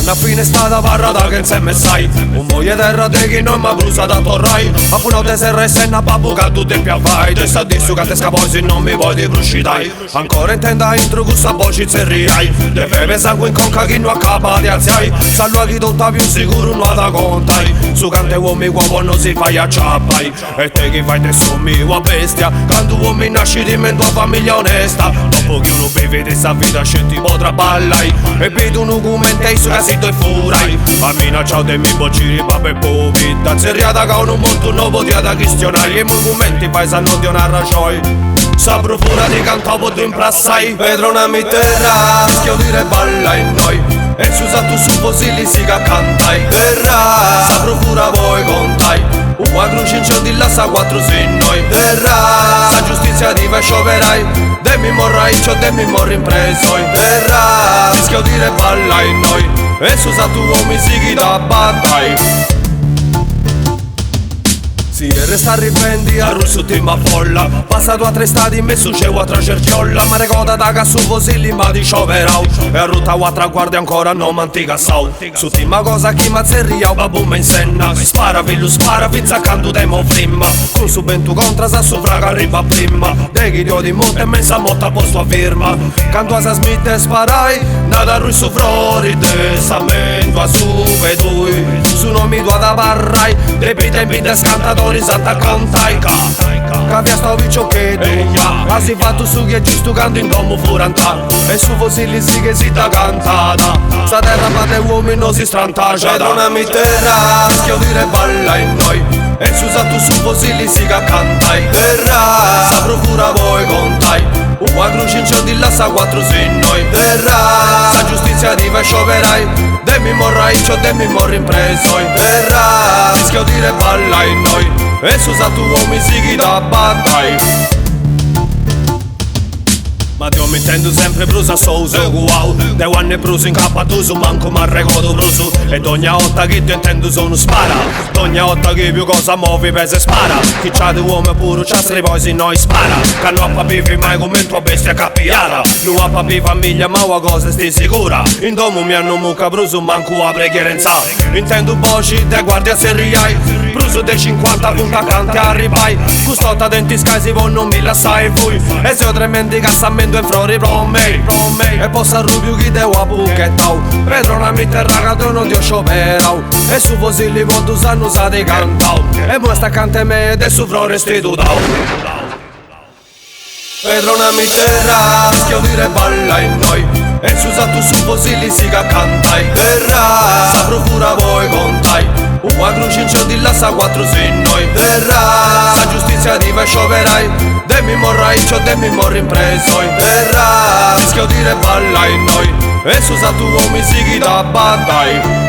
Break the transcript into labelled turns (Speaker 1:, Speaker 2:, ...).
Speaker 1: una fine spada varrata che insieme sai. Un moglie terra di chi non mi brusa da torrai. A punao te serra e senna papu che tu te piavai. Te sta dissu che te scapoi se non mi vuoi di bruscitai. Ancora intenda intro questa voce zerriai. De beve sangue in conca chi non accapa di alziai. Salua chi tutta più sicuro non da contai. Su cante uomini uomo non si fai acciappai. E te chi fai te sommi ua bestia. Quando uomini nasci di mente tua famiglia onesta. Dopo che uno beve di sta vita scendi potrà ballai. E vedo un documento su casito e furai. A mina ciao de mi bociri pape po vita. Zerriata che un mondo nuovo dia da cristianai. E movimenti paesano di una ragioi. Sa profura di cantavo tu implassai. Vedrò una mitera rischio dire balla in noi. E si usa tu su fosili si che cantai. Terra sa profura voi contai. Una croce in ciò di là sa quattro se noi. Terra sa giustizia di vai scioperai. Demmi morrai ciò demmi morri impresoi. Terra rischio dire balla in noi. E si usa tu uomini si chi da battai. Si resta a riprendi a russo tema folla. Passato a tre stati messo c'è quattro cerchiolla. Ma ricorda da che su fosili ma di scioperau. E a rutta quattro guardi ancora non mantica sau. Su tima cosa chi mazzerria o babumma in senna. Spara figlio spara finza accanto temo prima. Con su bentu contra sa sopra che arriva prima. De chi dio di monte e mensa motta posto a firma. Canto a sa smith e sparai. Nada russo floride sa mento a su vedui. Su nomi tua da barrai. De pite in pite scantatori santa cantai ca. Cavia sto viccio che tu. Ma si fa tu su che giusto canto in domo furanta. E su fosili si che si da cantata. Sta terra ma dei uomini non si strantagia. Ed una mitera rischio dire balla in noi. E si usa tu su fosili si che cantai. Terra sa procura voi contai. Una croce in ciò di là sa quattro se noi. Terra sa giustizia di vai scioperai. Demmi morrai ciò demmi morri impresoi. Terra rischio dire balla in noi. E si usa tu uomini si chi da battai. Ma io mi intendo sempre brusa souso wow. De anni bruso in cappatuso manco ma ricordo bruso. Ed ogni volta che ti intendo sono spara. Ogni volta che più cosa muovi pesa e spara. Chi c'ha di uomo pure c'ha stri poi si noi spara. Che non ha papi mai come tua bestia cappiata. Non ha papi famiglia ma una cosa sti sicura. In domo mi hanno mucca bruso manco a preghiera in sa. Intendo voci te guardi a serriai. Bruso dei 50 punta canti arrivai. Custotta denti scasi voi non mi lasciai voi. E se ho tremendi cassamenti e frori from me. E possa rubio chi te wa buchettau. Pedro una mitterra che non ti ho scioperau. E su fosili quando sanno sa di cantau. E mo sta cante me e su frore sti tutau. Pedro una mitterra rischio dire balla in noi. E si usa tu su fosili si che cantai. Terra sa procura voi contai. Una croce in ciò di là sa quattro se noi. Terra sa giustizia di vai scioperai. Demmi morrai ciò demmi morri impresoi. Terra rischio dire balla in noi. E si usa tu uomini si chi da battai.